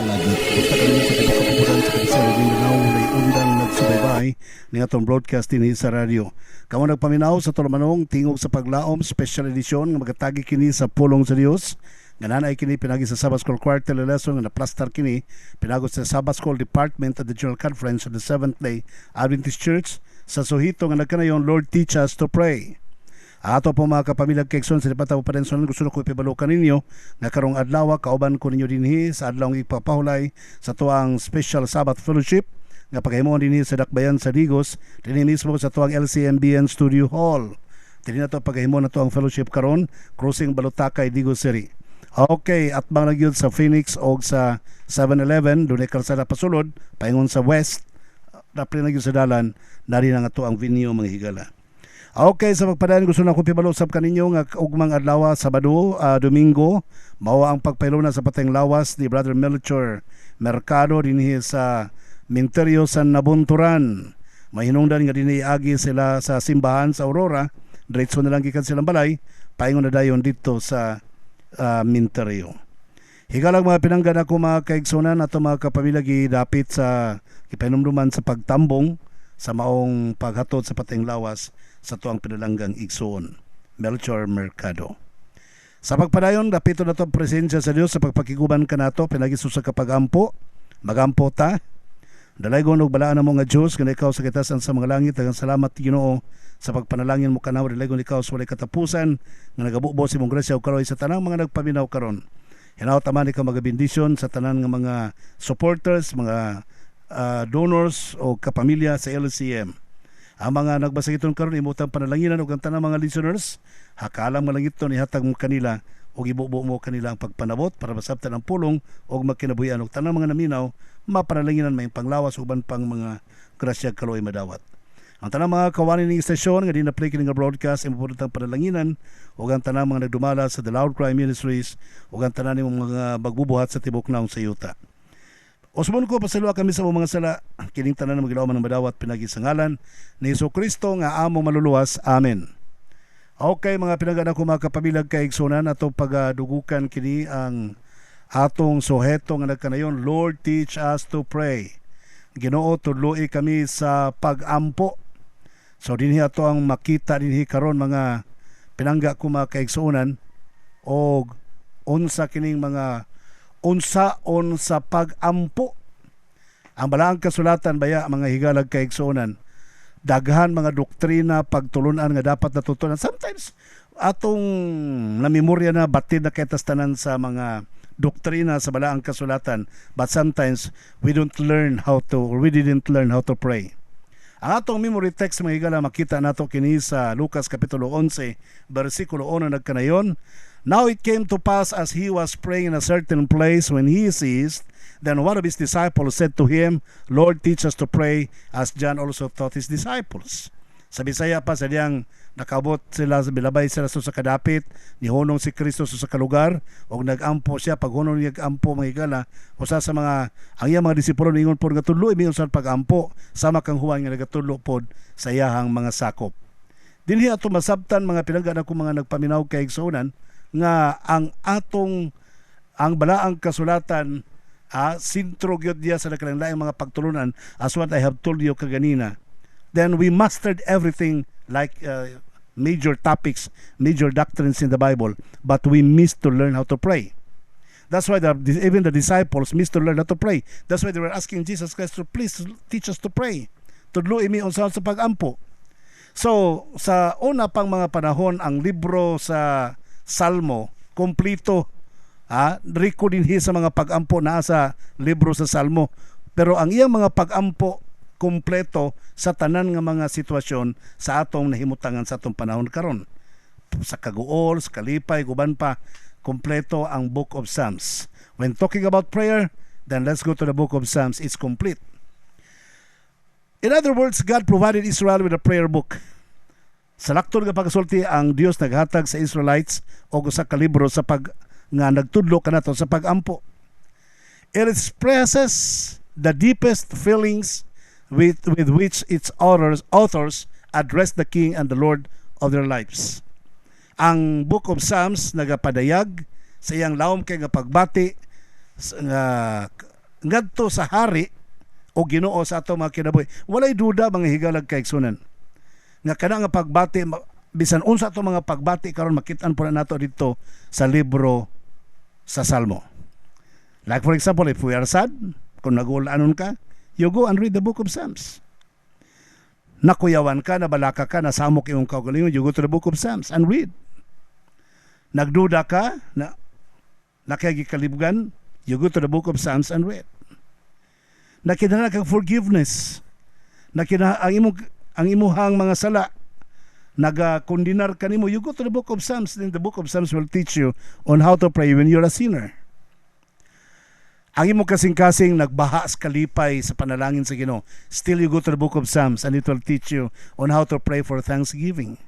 alagad. Basta kami sa kapakapuran sa kabisay ng Mindanao na undang nagsubaybay ng atong broadcast din sa radio. Kamo nagpaminaw sa Tulamanong tingog sa paglaom special edition nga magatagi kini sa pulong sa Dios. Ganan ay kini pinagi sa Sabbath School Quarter lesson nga naplastar kini pinagos sa Sabbath School Department at the General Conference of the Seventh-day Adventist Church sa suhito nga nagkanayon Lord teach us to pray. Ato po mga kapamilyag Kekson sa Dipata po Parenson, gusto na ko ipibalukan ninyo na karong adlaw kauban ko ninyo dinhi sa adlaw ng ipapahulay sa tuang Special Sabbath Fellowship nga paghimon dinhi sa Dakbayan sa Digos dinhi mismo sa tuang LCMBN Studio Hall. Dinhi na to paghimon na tuang fellowship karon Crossing Balutakay, Digos City. Okay, at bang nagyud sa Phoenix o sa 7-Eleven dunay kalsada pasulod paingon sa west napli nagyud sa dalan nari na nga to ang venue mga higala. Okay, sa magpadaan gusto na ko pibalusap kaninyo nga ugmang adlaw Sabado, Domingo, mao ang pagpailuna sa pateng lawas ni Brother Melchor Mercado dinhi sa Minterio San Nabunturan. Mahinungdan nga dinhi agi sila sa simbahan sa Aurora, diretso na lang gikan silang balay, paingon na dayon dito sa Minterio. Higalang mga pinanggan ako mga kaigsunan ato mga kapamilya gidapit sa gipainumduman sa pagtambong sa maong paghatod sa pateng lawas sa tuang pinalanggang igsoon, Melchor Mercado. Sa pagpadayon, dapito na to presensya sa Dios sa pagpakiguban ka nato, pinagiso sa kapagampo, magampo ta, dalaygon og balaan mo nga Dios nga ikaw sa kitasan sa mga langit, daghang salamat Ginoo sa pagpanalangin mo kanaw, dalaygon ikaw sa walay katapusan nga nagabubo sa imong grasya ug karoy sa tanang mga nagpaminaw karon. Hinaot man ikaw magabendisyon sa tanan nga mga supporters, mga donors o kapamilya sa LCM. Ang mga nagbasagiton karon imutang panalanginan ug ang tanang mga listeners, hakalang malangiton ihatag mo kanila ug ibubo mo kanila ang pagpanabot para masabtan ang pulong ug magkinabuhian ug tanang mga naminaw mapanalanginan may panglawas uban pang mga grasya kaloy madawat. Ang tanang mga kawani ning istasyon nga dina-play kini nga broadcast imuputang panalanginan ug ang tanang mga nagdumala sa The Loud Cry Ministries ug ang tanang mga magbubuhat sa tibok naong sa yuta. Osmon ko pasalua kami sa mga sala kining tanan ng magilawman ng madawat pinagi sa ngalan ni Jesucristo nga among maluluwas. Amen. Okay mga pinagana ko mga kapamilyag kaigsunan atong pagadugukan kini ang atong suheto nga nagkanayon Lord teach us to pray. Ginoo tudloi kami sa pagampo. So dinhi ato ang makita dinhi karon mga pinangga ko mga kaigsunan og unsa kining mga unsaon sa pagampo. Ang balaang kasulatan baya mga higalag kaigsunan, daghan mga doktrina pagtulunan nga dapat natutunan. Sometimes atong namemorya na batid na kaytastanan sa mga doktrina sa balaang kasulatan, but sometimes we didn't learn how to pray. Ang atong memory text mga higala makita nato kini sa Lucas kapitulo 11 bersikulo 1 nagkanayon. Now it came to pass as he was praying in a certain place when he ceased, then one of his disciples said to him, Lord, teach us to pray as John also taught his disciples. Sa Bisaya pa sa diyang nakabot sila, bilabay sila sa kadapit, nihunong si Kristo sa kalugar, o nagampo siya, paghunong niya ampo mga higala, usa sa mga, ang iyang mga disipulo ningon po nga tulo, ibingon sa pagampo, sama kang huwan nga nagatulo po sa iyahang mga sakop. Dinhi ato masabtan mga pinanggan ako mga nagpaminaw kay igsunan, nga ang balaang kasulatan sintro gyud diya sa nagkalain mga pagtulunan as what I have told you kaganina. Then we mastered everything like major topics, major doctrines in the Bible, but we missed to learn how to pray. That's why even the disciples missed to learn how to pray. That's why they were asking Jesus Christ to please teach us to pray. Tudloi mi unsa sa pagampo. So sa una pang mga panahon ang libro sa Salmo, kompleto. Riko dinhi sa mga pagampo na sa libro sa Salmo. Pero ang iyang mga pagampo kompleto sa tanan nga mga sitwasyon sa atong nahimutangan sa atong panahon karon. Sa kaguol, sa kalipay, guban pa, kompleto ang Book of Psalms. When talking about prayer, then let's go to the Book of Psalms. It's complete. In other words, God provided Israel with a prayer book. Sa laktod nga pagsulti ang Dios naghatag sa Israelites og usa ka libro sa nga nagtudlo kanato sa pagampo. It expresses the deepest feelings with which its authors address the King and the Lord of their lives. Ang Book of Psalms nagapadayag sa iyang lawom kay nga pagbati nga ngadto sa hari o Ginoo sa ato mga kinabuhi. Walay duda mga higalag kaigsunan. Nga kana nga pagbati bisan unsa ato mga pagbati karon makit-an po na nato dito sa libro sa Salmo. Like for example, if we are sad, kung nag-ulanon ka, you go and read the book of Psalms. Nakuyawan ka, nabalaka ka, nasamok imong kaugalingon, you go to the book of Psalms and read. Nagduda ka, nakagikalibugan, you go to the book of Psalms and read. Nakinahanglan kang forgiveness. Ang imuhang mga sala, nagakondinar kanimo, you go to the book of Psalms, then the book of Psalms will teach you on how to pray when you're a sinner. Ang imo kasing-kasing nagbaha sa kalipay sa panalangin sa Ginoo, still you go to the book of Psalms and it will teach you on how to pray for thanksgiving.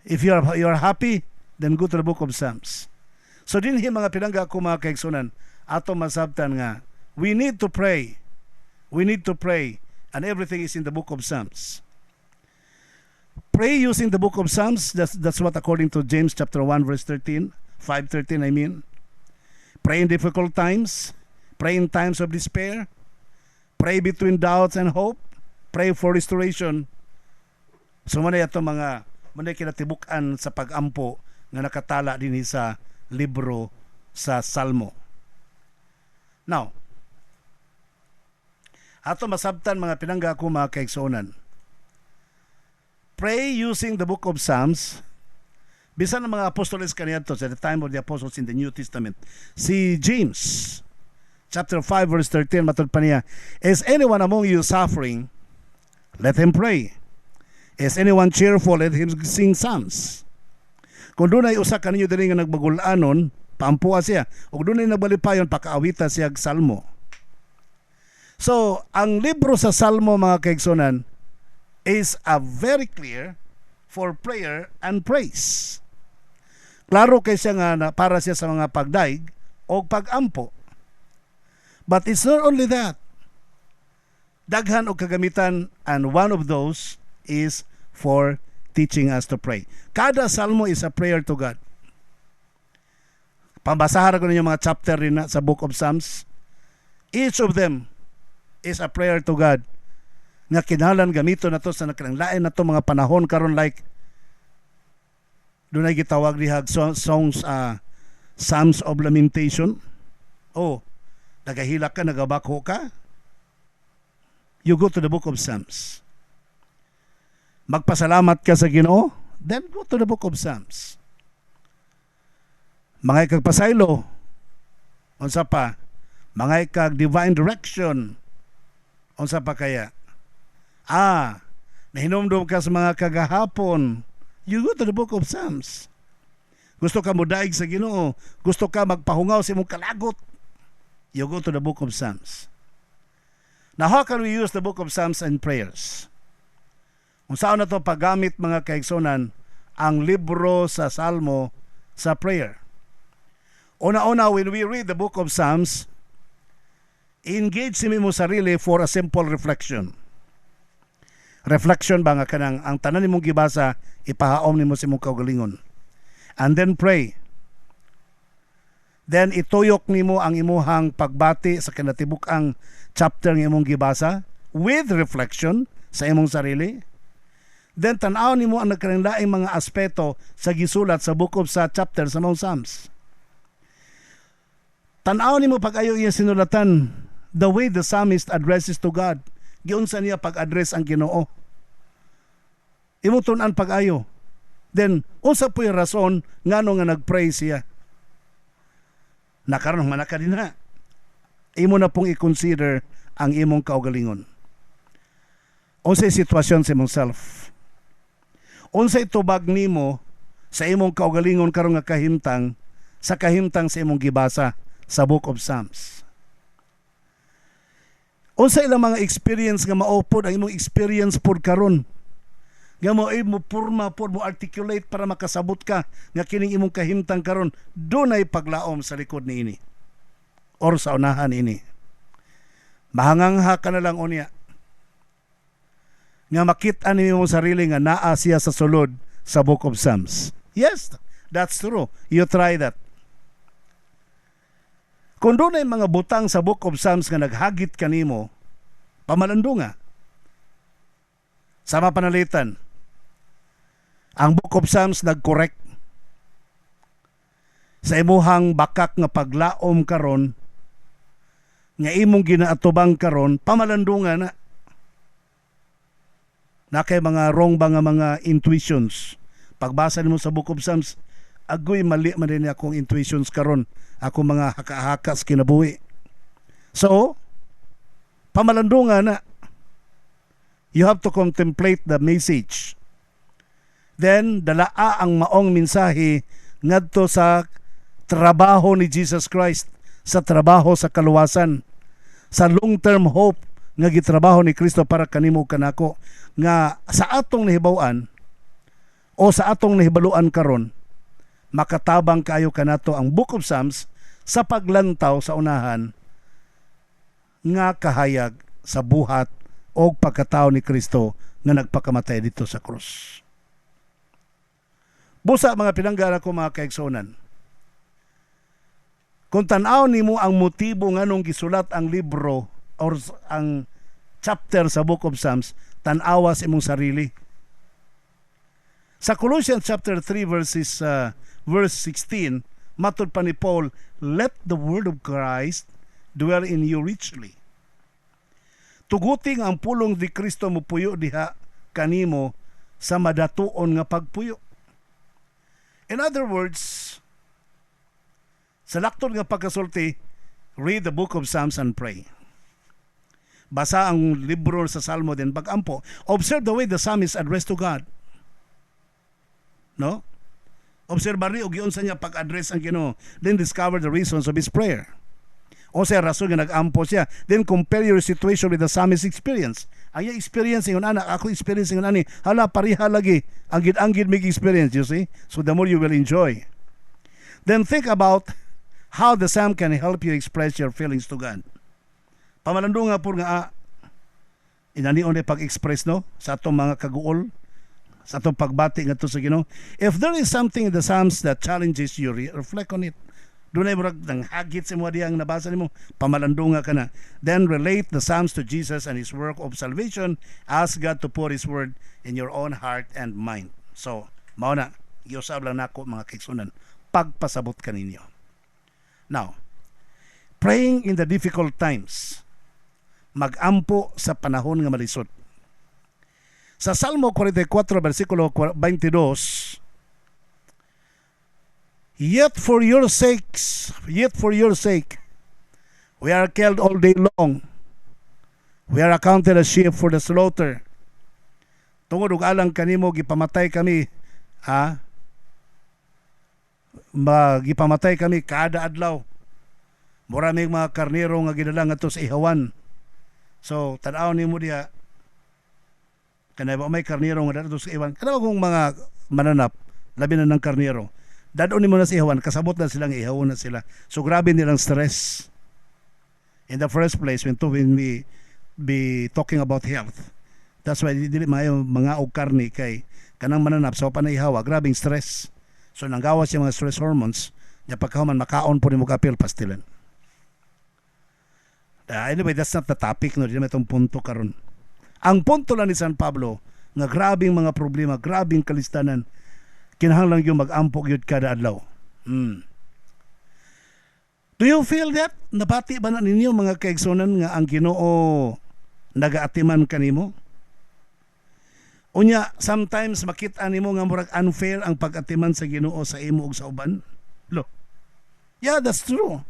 If you are happy, then go to the book of Psalms. So dinhi mga pinangga ko mga kaigsunan, ato masabtan nga we need to pray. We need to pray, and everything is in the book of Psalms. Pray using the book of Psalms. That's what according to James chapter 1 verse 13, 5:13 I mean. Pray in difficult times. Pray in times of despair. Pray between doubts and hope. Pray for restoration. So manay ato mga manay kinatibuk-an sa pag-ampo nga nakatala din sa libro sa Salmo. Now, ato masabtan mga pinangga ko mga kaigsunan. Pray using the book of Psalms. Bisan ng mga apostoles kaniadto sa the time of the apostles in the New Testament. Si James, chapter 5, verse 13, matod pa niya, is anyone among you suffering? Let him pray. Is anyone cheerful? Let him sing psalms. Kung doon ay usa kaninyo diri nga nagbagulanon, paampuha siya. O doon ay nagbalipayon, pakaawita siya salmo. So, ang libro sa Salmo, mga kaigsunan, is a very clear for prayer and praise. Klaro kay siya nga para siya sa mga pagdaig o pag-ampo. But it's not only that. Daghan o kagamitan, and one of those is for teaching us to pray. Kada salmo is a prayer to God. Pambasahan ko ninyo mga chapter rin na sa book of Psalms. Each of them is a prayer to God. Nga kinahanglan gamito na to sa nakalanglain na to mga panahon karon, like doon ay gitawag dihag songs, Psalms of Lamentation. Nagahilak ka, nagabako ka, you go to the book of Psalms. Magpasalamat ka sa Ginoo, then go to the book of Psalms. Mga ikagpasaylo, unsa pa, mga ikag divine direction, unsa pa kaya, nahinumdum ka sa mga kagahapon, you go to the book of Psalms. Gusto ka mudaig sa Ginoo, gusto ka magpahungaw sa imong kalagot, you go to the book of Psalms. Now, how can we use the book of Psalms in prayers? Kung saan na to paggamit mga kaigsunan ang libro sa Salmo sa prayer. Una-una, when we read the book of Psalms, engage mo sarili for a simple reflection. Reflection ba nga kanang ang tanan nimong gibasa ipahaom nimo sa imong kaugalingon. And then pray. Then ituyok nimo ang imuhang pagbati sa kinatibuk-ang chapter ng imong gibasa with reflection sa imong sarili. Then tan-aw nimo ang nagkalain mga aspeto sa gisulat sa book of sa chapter sa mga Psalms. Tan-aw nimo pag-ayo iya sinulatan the way the psalmist addresses to God. Giunsa niya pag-address ang Ginoo. Imo tun-an pag-ayo. Then unsa po yung rason ngano nga nag-pray siya. Nakaron manaka din ha. Imo na pong i-consider ang imong kaugalingon. Unsay sitwasyon sa imong self. Unsay tubag nimo sa imong kaugalingon karon nga kahimtang sa imong gibasa sa book of Psalms. Unsa ilang mga experience nga maupod ang imong experience pod karon. Nga mo purma pod mo articulate para makasabot ka nga kining imong kahimtang karon dunay paglaom sa likod niini or sa unahan ini. Mahangangha ka na lang unya nga makit-an nimo sarili nga naa siya sa sulod sa book of Psalms. Yes, that's true. You try that. Kung doon ay mga butang sa Book of Psalms nga naghagit kanimo, pamalandunga. Sama panalitan. Ang Book of Psalms nag-correct sa imuhang bakak nga paglaom karon, nga imong ginaatubang karon, pamalandunga na. Na kay mga wrong ba nga mga intuitions. Pagbasa nimo sa Book of Psalms, agoy mali man din akong intuitions karon, ako mga haka-haka sa kinabuhi. So, pamalandunga na. You have to contemplate the message. Then, dalaa ang maong mensahe ngadto sa trabaho ni Jesus Christ, sa trabaho sa kaluwasan, sa long-term hope nga gitrabaho ni Kristo para kanimo kanako, nga sa atong nahibaw-an o sa atong nahibaluan karon, makatabang kayo kanato ang Book of Psalms sa paglantaw sa unahan nga kahayag sa buhat o pagkatao ni Kristo nga nagpakamatay dito sa krus. Busa mga pinanggana ko mga kaigsunan, kung tanaw nimo ang motibo nga nung gisulat ang libro or ang chapter sa Book of Psalms, tanawa sa imong sarili. Sa Colossians chapter 3 verse 16, matud pa ni Paul, "Let the word of Christ dwell in you richly." Tuguting ang pulong di Kristo mupuyo diha kanimo sa madatuon nga pagpuyo. In other words, sa laktod nga pagkasulti, read the Book of Psalms and pray. Basa ang libro sa Salmo din pag-ampo. Observe the way the psalmist addressed to God. No? Obserbari og giunsa niya pag-address ang Ginoo. Then discover the reasons of his prayer. O sa rason nga nag-ampo siya. Then compare your situation with the psalmist's experience. Ang yung experience yung anak, ako experience yung ani, hala pariha lagi. Anggid mig experience, you see? So the more you will enjoy. Then think about how the psalm can help you express your feelings to God. Pamalandong nga po nga inanion ay pag-express no sa atong mga kaguol, sa atong pagbati nga to sa Ginoo. If there is something in the Psalms that challenges you, reflect on it. Doon ay murag nang hagit sa mga diyang nabasa nimo, pamalandong nga ka na. Then relate the Psalms to Jesus and His work of salvation. Ask God to pour His word in your own heart and mind. So, mao na, giusab lang nako mga kaigsunan, pagpasabot kaninyo. Now, praying in the difficult times, mag-ampo sa panahon nga malisod. Sa Salmo 44 versikulo 22, yet for your sake, we are killed all day long. We are accounted as sheep for the slaughter. Tungod og alang kanimo gipamatay kami, gipamatay kami kada adlaw. Maraming mga karnero nga gidala ngadto sa ihawan. So, tanaw nimo diha, kanay ba may karnero nga dito sa ihawan. Kana kung mga mananap, labi na ng karnero. Dadon nimo na sa ihawan, kasabot na silang ihawon na sila. So, grabe nilang stress. In the first place, when we be talking about health, that's why dili maayo mga og karni kay kanang mananap sa panayhawa, grabing stress. So, nanggawas yung mga stress hormones, nya pagkahuman makaon po nimo kapil pastilan. Anyway, that's not the topic, no? Di naman itong punto karon. Ang punto lang ni San Pablo, nga grabing mga problema, grabing kalistanan, kinahanglan yung mag-ampok yun kada adlaw. Do you feel that? Napati ba na ninyo mga kaigsunan nga ang Ginoo nagaatiman kanimo? Unya, sometimes makita nimo nga murag unfair ang pag-atiman sa Ginoo sa imo ug sa uban. Lo. Yeah, that's true.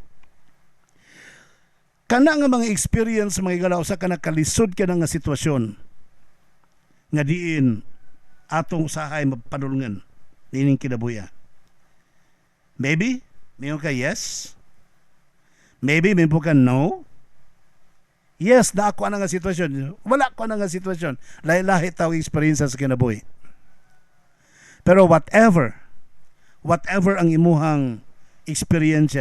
Kana nga mga experience mga igala usa ka nakalisod ka na nga sitwasyon nga diin atong usahay mapadulngan nining kinabuya. Maybe mayon ka yes. Maybe may ka no. Yes, na ako na nga sitwasyon. Wala ko na nga sitwasyon. Lahi-lahi tao experience sa kinabuhi. Pero whatever ang imuhang experience,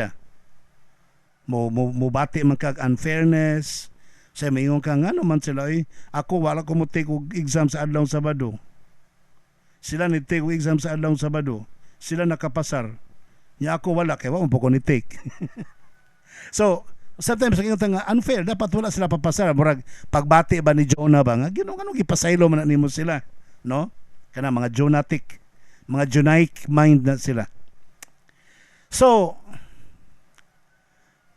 mo bati man kag unfairness, sa mayon ka nga naman sila ako wala ko mo take og exam sa adlaw Sabado. Sila ni take og exam sa adlaw Sabado. Sila nakapasar. Nya ako wala kay wa mo ko ni take. So, sometimes sa nga unfair, dapat wala sila papasara. Murag pagbati ba ni Jonah ba nga, ginong ipasaylo man nimo sila, no? Kana mga Jonatic, mga Jonaic mind na sila. So,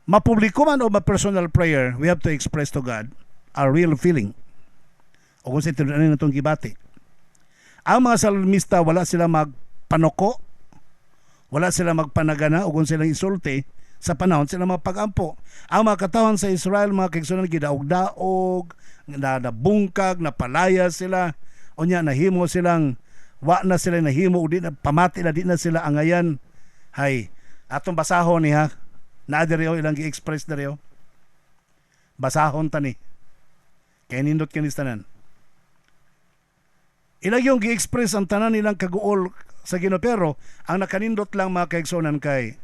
mapubliko man o ma-personal prayer, we have to express to God our real feeling. O kung sa ito na itong gibati. Ang mga salmista, wala sila magpanoko, wala sila magpanagana, o kung silang isulti, sa panahon sila mapag-ampo. Ang mga katawan sa Israel, mga kaigsunan, gidaog-daog, nabungkag, napalaya sila, o niya, nahimo silang, wa na sila nahimo, o di na, pamati na, di na sila angayan. Hay, atong basahon niya, naadiriyo ilang gi-express diriyo. Basahon tani. Kaya nindot kanis tanan. Ilang yung gi-express ang tanan nilang kaguol sa Ginoo, pero ang nakanindot lang mga kaigsunan kay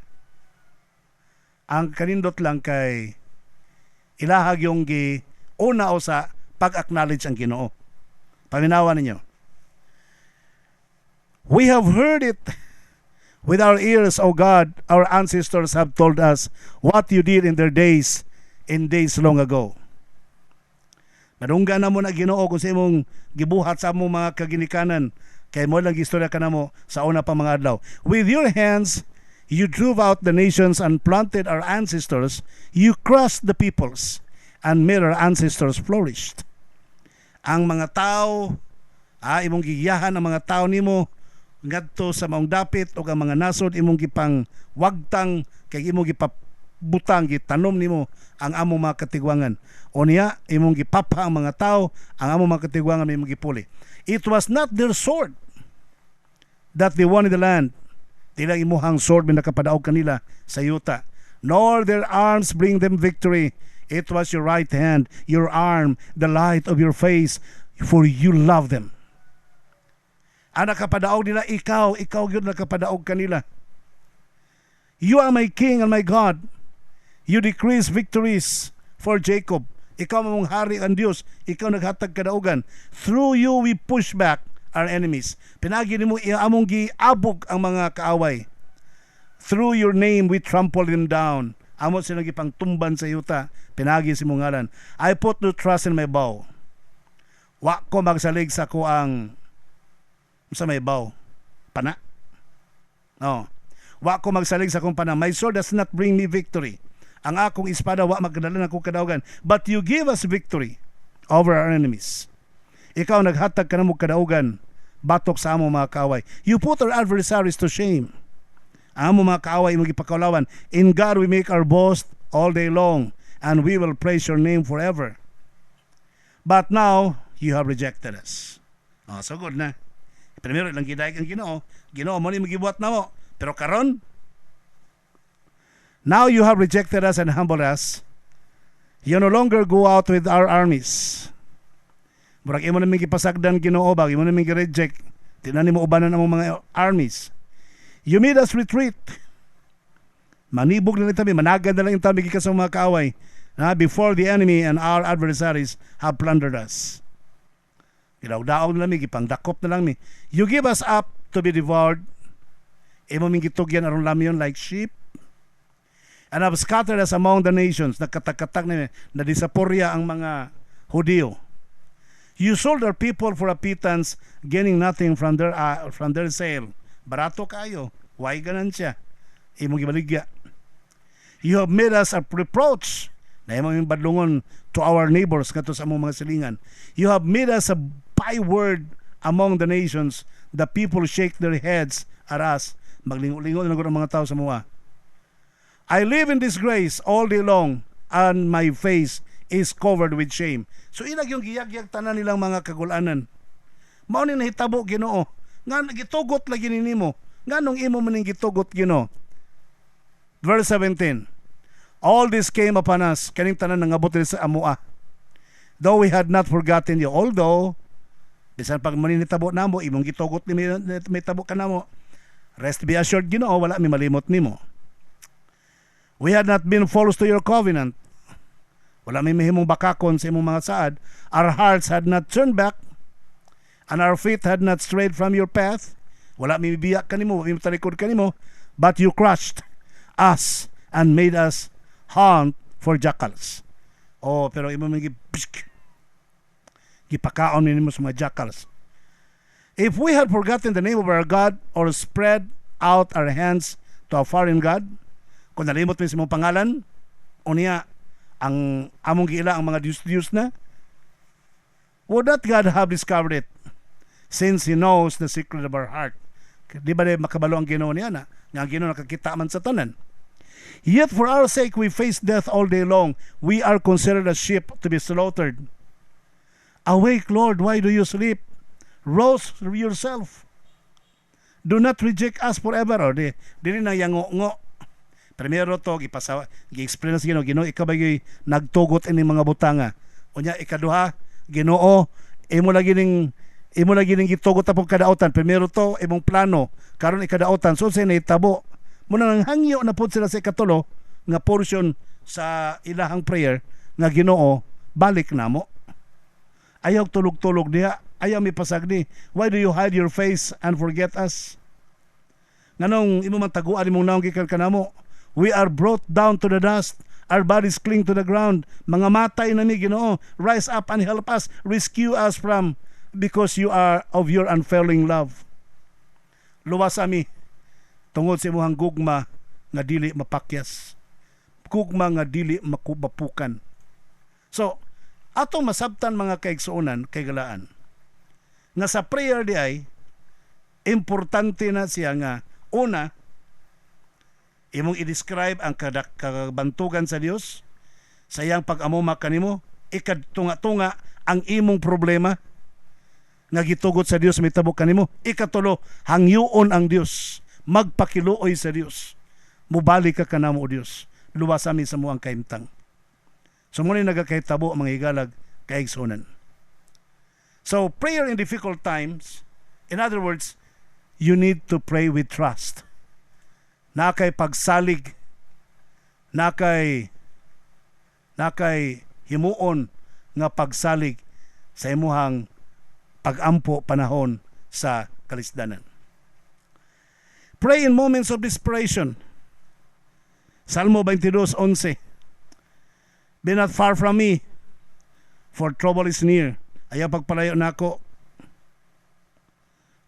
ilahag yung una o sa pag-acknowledge ang Ginoo. Paminawa ninyo. We have heard it with our ears, O God. Our ancestors have told us what you did in their days, in days long ago. Madungga na mo na Ginoo kung sa imong gibuhat sa among mga kaginikanan, kay mo lang istorya ka na mo sa una pa mga adlaw. With your hands, you drove out the nations and planted our ancestors. You crushed the peoples and made our ancestors flourished. Ang mga tao, imong gigiyahan ang mga tao nimo ngadto sa maong dapit o ang mga nasod imong gipang wagtang kay imong gipabutang gitanom nimo ang among mga katigwangan. O niya imong gipapa ang mga tao, ang among mga katigwangan imong gipuli. It was not their sword that they won in the land. Tila imuhang sword may nakapadaog kanila sa yuta. Nor their arms bring them victory. It was your right hand, your arm, the light of your face, for you love them. Ang nakapadaog nila, ikaw yun nakapadaog kanila. You are my King and my God. You decrease victories for Jacob. Ikaw mong hari ang Diyos. Ikaw naghatag kadaugan. Through you we push back our enemies. Pinagi nimo among giabog ang mga kaaway. Through your name we trample them down. Amo silang gipang tumban sa yuta. Pinagi si mong ngalan. I put no trust in my bow. Wa ko magsalig sa ko ang sa may bow. Pana. No. Wa ko magsalig sa kong pana. My sword does not bring me victory. Ang akong espada wa magdala na ko kadaugan. But you give us victory over our enemies. Ikaw naghatag ka na mo kadaugan batok sa among mga kaaway. You put our adversaries to shame. Ang among mga kaaway mo gipakalawan. In God we make our boast all day long, and we will praise your name forever. But now you have rejected us. So good na. Primero lang gidayeg ang Ginoo. Ginoo mo ni magibuhat na mo. Pero karon, now you have rejected us and humbled us. You no longer go out with our armies. Murag imo namin gipasagdan Ginoo bag, imo namin gi-reject. Tinan mo ubanan ang mga armies. You made us retreat. Manibog na lang tabi, managad na lang yung tabi gikas mga kaaway. Before the enemy and our adversaries have plundered us. Gidaw-daog na lang mi, gipangdakop na lang mi. You give us up to be devoured. Imo ming gitugyan aron lamyon like sheep. And have scattered us among the nations. Nagkatak-katak na disaporya ang mga Hudiyo. You sold our people for a pittance, gaining nothing from their sale. Barato kayo. Why ganansya? Imo gibaligya. You have made us a reproach. Na imo yung badlungon to our neighbors kato sa among mga silingan. You have made us a byword among the nations. The people shake their heads at us. Maglingo-lingo na ang mga tao sa mga. I live in disgrace all day long, and my face is covered with shame. So ilag yung giyag-yag tanan nilang mga kagulanan. Mao ni nahitabo Ginoo. Nga gitugot lagi nimo. Nganong imo maning gitugot Ginoo. Verse 17. All this came upon us, kaning tanan nangabot sa amua. Though we had not forgotten you, although bisan pag maninitabo namo imong gitugot ni may tabo kanamo. Rest be assured Ginoo, wala mi malimot nimo. We had not been false to your covenant. Wala may mahimong bakakon sa imong mga saad. Our hearts had not turned back, and our feet had not strayed from your path. Wala may biyak kanimo, wala may talikod kanimo, but you crushed us and made us hunt for jackals. Oh, pero imo man gipakaon nimo sa mga jackals. If we had forgotten the name of our God or spread out our hands to a foreign God, kung nalimot mo sa mong pangalan, unya ang among giila ang mga Diyos na, would that God have discovered it, since He knows the secret of our heart? Di ba makabalo ang Ginoo niya na? Nga ang Ginoo nakakita man sa tanan. Yet for our sake we face death all day long. We are considered a sheep to be slaughtered. Awake, Lord, why do you sleep? Rouse yourself. Do not reject us forever. O di na yango-ngo. Primero to, gi-explain na sa Ginoo, ikaw ba yung nagtugot ini mga butanga? O niya, ikaduha, Ginoo, imo lagi ning gitugot apong kadautan. Primero to, imong plano, karon ikadautan. So, sa naitabo, muna nang hangyo na po sila sa ikatulo, nga portion sa ilahang prayer, nga Ginoo, balik na mo. Ayaw tulog-tulog diha. Ayaw mi pasagdi. Why do you hide your face and forget us? Nganong imo man taguan imong naong gikan kanamo? We are brought down to the dust. Our bodies cling to the ground. Mga matay nami Ginoo. Rise up and help us. Rescue us from, because you are of your unfailing love. Luwas ami tungod sa imong gugma nga dili mapakyas. Gugma nga dili makubapukan. So, atong masabtan mga kaigsuonan kay galaan nga sa prayer di ay importante na siya nga una imong i-describe ang kabantugan sa Dios sa iyang pag-amuma kanimo, ikadtunga-tunga ang imong problema nga gitugot sa Dios mitabo kanimo, ikatulo hangyoon ang Dios, magpakiluoy sa Dios, mubalik ka kanamo o Dios, luwasami sa muang kaimtang. So muna nagakahitabo ang mga higalag kaigsunan. So prayer in difficult times, in other words, you need to pray with trust. Nakay pagsalig, nakay himuon nga pagsalig sa imuhang pagampo panahon sa kalisdanan. Pray in moments of desperation. Salmo 22:11. Be not far from me, for trouble is near. Ayaw pagpalayo na ako.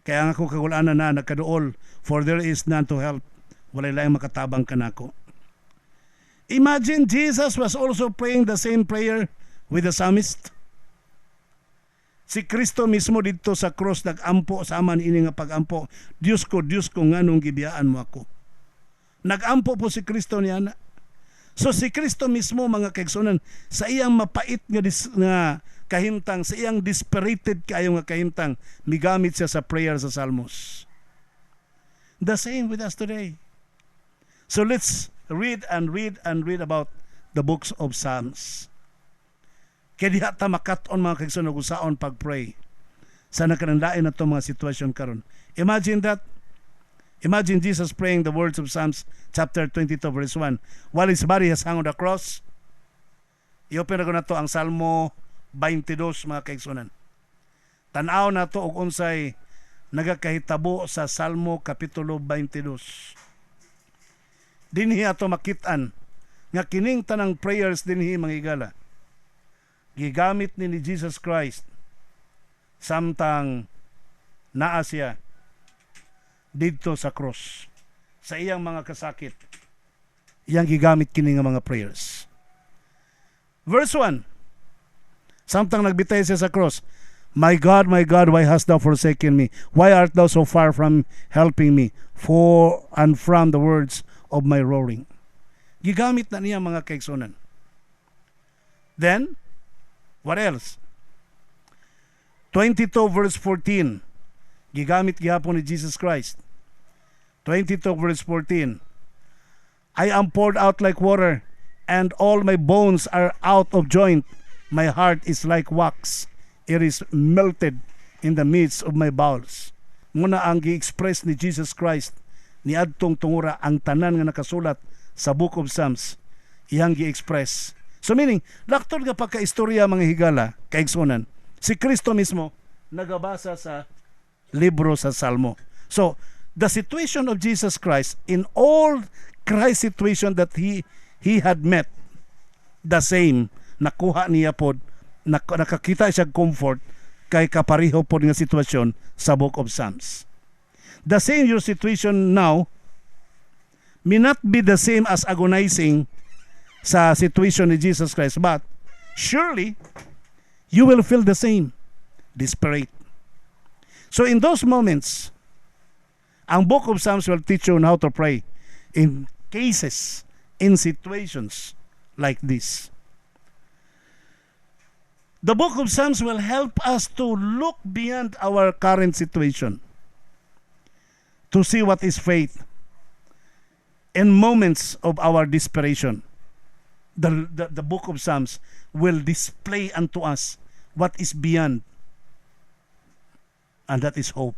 Kaya nga ako kagulanan na nagkaduol, for there is none to help. Walay lang makatabang ka na ako. Imagine Jesus was also praying the same prayer with the psalmist. Si Kristo mismo dito sa cross nagampo sa aman ini nga pagampo. Diyos ko, nganong gibiyaan mo ako. Nagampo po si Kristo niya na. So si Kristo mismo mga kaigsunan sa iyang mapait nga kahimtang, sa iyang dispirited kayo nga kahimtang, migamit siya sa prayer sa Salmos. The same with us today. So let's read about the books of Psalms. Kaya diha ta makaton mga kaigsunan usaon pag-pray. Sana kananlain na itong mga sitwasyon karon. Imagine Jesus praying the words of Psalms chapter 22 verse 1. While his body has hung on the cross, i-open na ko na to ang Salmo 22 mga kaigsunan. Tanaw na to og unsay nagakahitabo sa Salmo kapitulo 22. Dinhi ato makitaan nga kining tanang prayers dinhi mga higala gigamit ni Jesus Christ samtang naa siya dito sa cross, sa iyang mga kasakit, iyang gigamit kini nga mga prayers. Verse 1, samtang nagbitay siya sa cross, my God, why hast thou forsaken me? Why art thou so far from helping me? For and from the words of my roaring. Gigamit na niya mga kaigsunan. Then, what else? 22 verse 14, gigamit gihapon ni Jesus Christ. 22 verse 14, I am poured out like water, and all my bones are out of joint. My heart is like wax, it is melted in the midst of my bowels. Muna ang gi-express ni Jesus Christ ni adtong tungura ang tanan nga nakasulat sa Book of Psalms, iyang gi-express. So meaning, laktod nga pagka-istorya mga higala, kaigsunan, si Kristo mismo nagabasa sa libro sa Salmo. So, the situation of Jesus Christ in all Christ's situation that he had met, the same nakuha niya pod, nakakita siya comfort kay kapareho pod nga sitwasyon sa Book of Psalms. The same your situation now may not be the same as agonizing sa situation ni Jesus Christ, but surely you will feel the same, desperate. So in those moments, ang Book of Psalms will teach you on how to pray in cases, in situations like this. The Book of Psalms will help us to look beyond our current situation, to see what is faith in moments of our desperation. The Book of Psalms will display unto us what is beyond, and that is hope.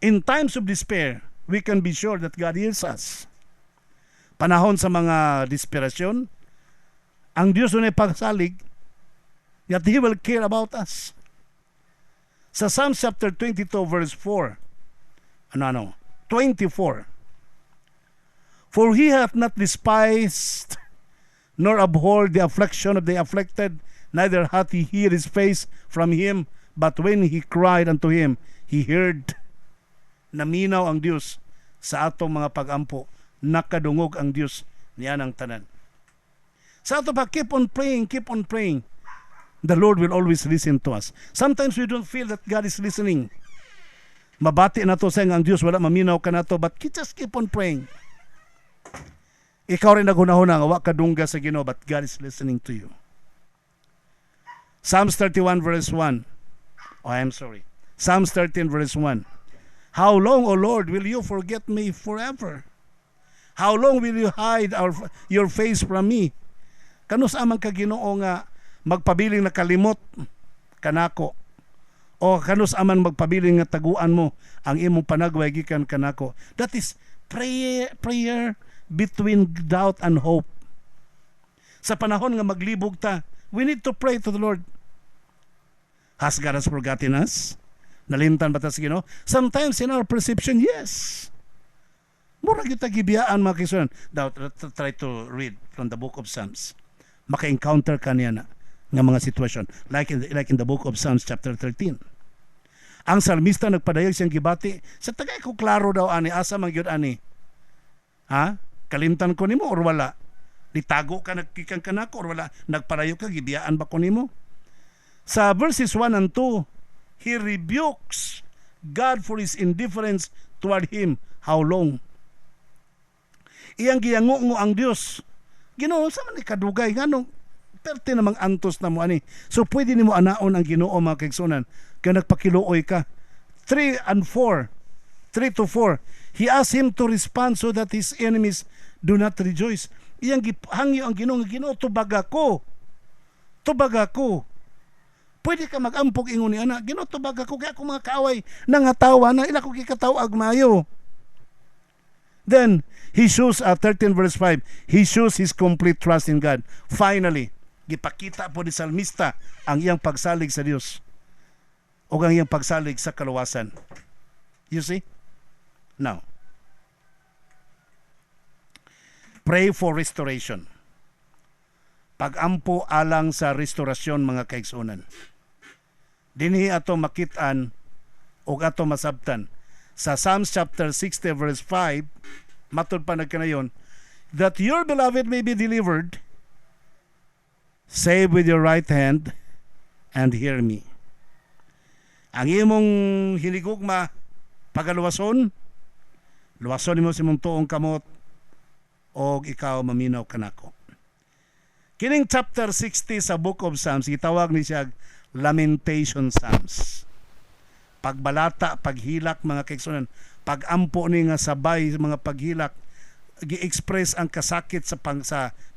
In times of despair, we can be sure that God hears us. Panahon sa mga desperasyon, ang Diyos na pagsalig, that He will care about us. Sa Psalms chapter 22 verse 4, 24, for He hath not despised nor abhorred the affliction of the afflicted, neither hath He hid His face from him, but when he cried unto Him, He heard. Naminaw ang Diyos sa atong mga pagampo, nakadungog ang Diyos niya ng tanan. Sa ato pa, keep on praying, the Lord will always listen to us. Sometimes we don't feel that God is listening. Mabati na to sayang ang Diyos, wala maminaw ka na to, but just keep on praying. Ikaw rin naghunahuna nga wa kadungga sa Ginoo, but God is listening to you. Psalms 31 verse 1. Psalms 13 verse 1. How long, O Lord, will you forget me forever? How long will you hide your face from me? Kanus amang ka Ginoo nga magpabiling nakalimot kanako, o kanus aman magpabiling nga taguan mo ang imong panagway gikan kanako. That is prayer between doubt and hope. Sa panahon nga maglibog ta, we need to pray to the Lord. Has God has forgotten us? Nalimtan ba ta sa Ginoo? Sometimes in our perception, yes. Mura kita gibiyaan mga kisunan. Try to read from the Book of Psalms. Maka-encounter ka niya na nga mga sitwasyon. Like in the Book of Psalms chapter 13. Ang salmista nagpadayag siyang gibati. Sa tagay ko klaro daw ani, asa man gyud ani. Ha? Kalimtan ko nimo or wala? Nitago ka nagkikang kanako or wala? Nagpadayo ka, gibiyaan ba ko nimo? Sa verses 1 and 2, he rebukes God for his indifference toward him. How long? Iyang giyango ang Dios. Ginoo sa man kadugay ngano perte namang antos na mo ani. So pwede nimo anaon ang Ginoo mga kaigsunan. Kaya nagpakiluoy ka. 3 to 4. He asked him to respond so that his enemies do not rejoice. Iyang hangyo ang Ginoo, tubag ako. Pwede ka magampog ingon ni ana, Ginoo tubag ako kaya ako mga kaaway nangatawa na ila ko gikatawag mayo. Then he shows 13 verse 5, he shows his complete trust in God. Finally, gipakita po ni salmista ang iyang pagsalig sa Dios o ang iyang pagsalig sa kaluwasan. You see? Now, pray for restoration. Pagampo alang sa restorasyon mga kaigsunan. Dinhi ato makitaan o ato masabtan sa Psalms chapter 60 verse 5, matod pa nagkanayon, that your beloved may be delivered, save with your right hand and hear me. Ang imong hinigugma pagaluwason, luwason mo si mong tuong kamot o ikaw maminaw kanako. Kining chapter 60 sa Book of Psalms, itawag ni siya Lamentation Psalms. Pagbalata, paghilak mga kaigsunan, pagampo ni nga sabay mga paghilak, gi-express ang kasakit sa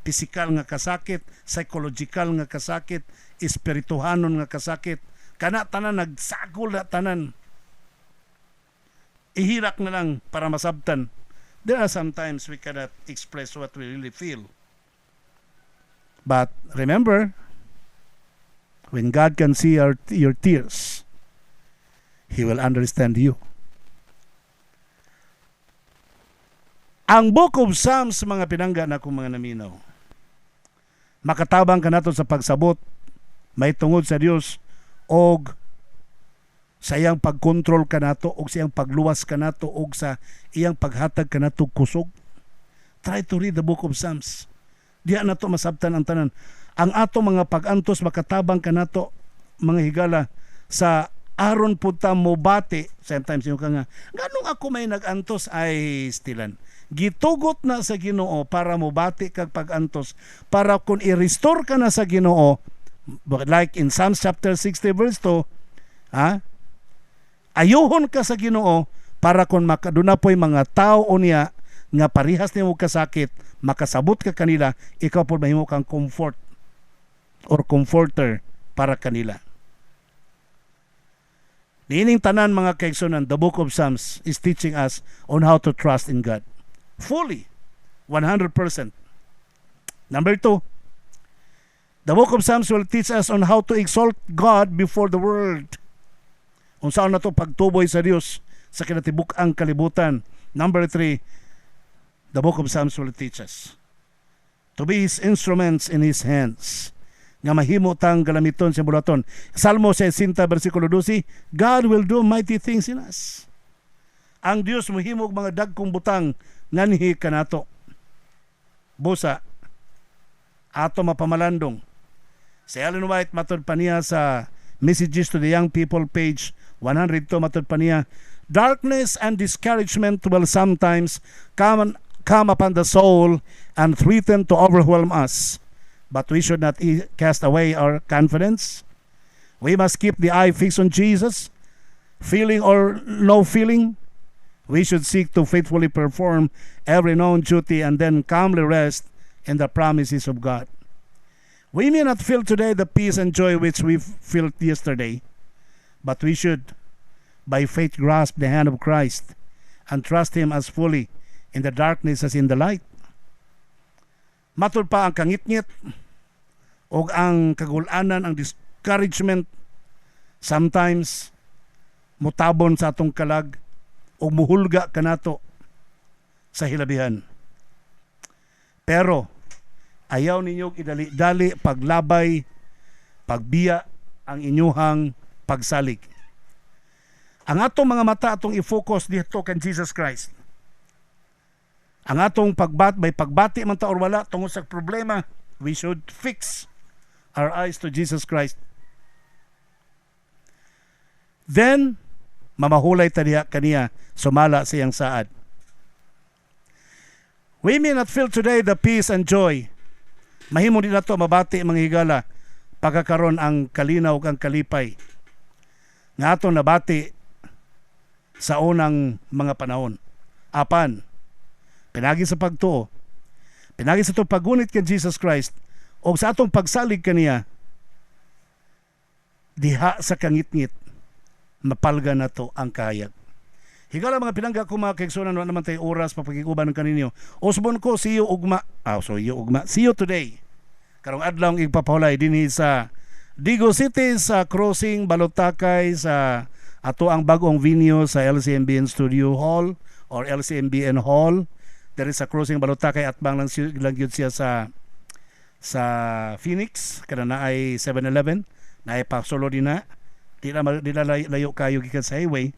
physical nga kasakit, psychological nga kasakit, espirituhanon nga kasakit, kana tanan nagsagol na tanan. Ihilak na lang para masabtan. There are sometimes we cannot express what we really feel. But remember, when God can see your tears, He will understand you. Ang Book of Psalms, mga pinangga na kong mga naminaw, makatabang kanato sa pagsabot may tungod sa Dios og sa iyang pagkontrol kanato og sa iyang pagluwas kanato og sa iyang paghatag kanato kusog. Try to read the book of Psalms. Diha nato masabtan ang tanan. Ang ato mga pag-antos makatabang kanato mga higala sa aron punta mo bati. Sometimes yung ka nga, ganong ako may nag-antos ay stilan. Gitugot na sa Ginoo para mo bati kag pag-antos para kung i-restore ka na sa Ginoo like in Psalms chapter 60 verse 2, ayuhon ka sa Ginoo para kung makaduna po'y mga tao o niya nga parihas nimo kasakit, makasabot ka kanila, ikaw po mahimo kang comfort or comforter para kanila. Niining tanan mga kaigsunan, the book of Psalms is teaching us on how to trust in God. Fully, 100%. Number 2, the book of Psalms will teach us on how to exalt God before the world. Kung saan na to pagtuboy sa Dios sa kinatibuk-ang kalibutan. Number 3, the book of Psalms will teach us to be His instruments in His hands. Nga mahimo tang galamiton sa bulaton. Salmo 60 versikulo 12, God will do mighty things in us. Ang Dios mohimo og mga dagkong butang nganhi kanato. Busa ato mapamalandong. Si Ellen White matod pa niya sa Messages to the Young People page 102 matod pa niya, darkness and discouragement will sometimes come upon the soul and threaten to overwhelm us. But we should not cast away our confidence. We must keep the eye fixed on Jesus. Feeling or no feeling, we should seek to faithfully perform every known duty and then calmly rest in the promises of God. We may not feel today the peace and joy which we felt yesterday, but we should, by faith, grasp the hand of Christ and trust Him as fully in the darkness as in the light. Matod pa ang kangit-ngit o ang kagulanan, ang discouragement, sometimes mutabon sa atong kalag o muhulga kanato sa hilabihan. Pero ayaw ninyo idali-dali paglabay, pagbiya ang inyuhang pagsalig. Ang atong mga mata atong i-focus dito kan Jesus Christ. Ang atong may pagbati man ta or wala tungod sa problema, we should fix our eyes to Jesus Christ. Then mamahulay ta diha kaniya sumala sa iyang saad. We may not feel today the peace and joy. Mahimo din nato mabati mga higala pagkakaron ang kalinaw ug ang kalipay nga aton nabati sa unang mga panahon. Apan pinagi sa pagtuo, pinagi sa itong pagunit kay Jesus Christ o sa atong pagsalig kaniya, diha sa kangit-ngit mapalga na to ang kahayag. Higala mga pinangga ko mga kaigsunan, wala naman tayo oras papagikuban ng kaninyo. Osbon ko, see you ugma. See you today. Karong adlaw igpapahulay dinhi sa Digo City sa Crossing Balutakay sa ato ang bagong venue sa LCMBN Studio Hall or LCMBN Hall. There is a Crossing Balutakay at bang lang yun siya sa Phoenix kada na ay 7-Eleven na ay pasolo din na di na layo kayo gikan sa highway.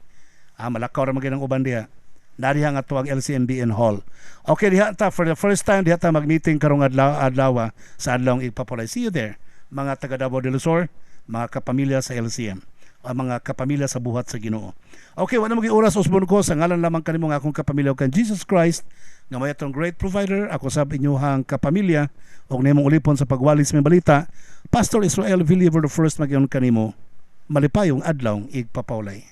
Malakaw ra maging ang uban diha. Nariha nga to ang LCMBN Hall. Okay, diha ta for the first time diha ta mag-meeting karong adlaw sa adlawng igpapulay. See you there. Mga taga Davao del Sur, mga kapamilya sa LCM, mga kapamilya sa buhat sa Ginoo. Okay, wala maging oras usbon ko sa ngalan lamang kanimo nga akong kapamilya kan Jesus Christ nga may atong great provider. Ako sab inyohang kapamilya og nimong ulipon sa pagwalis may balita, Pastor Israel Villiver the first magyon kanimo. Malipayong adlaw igpapawlay.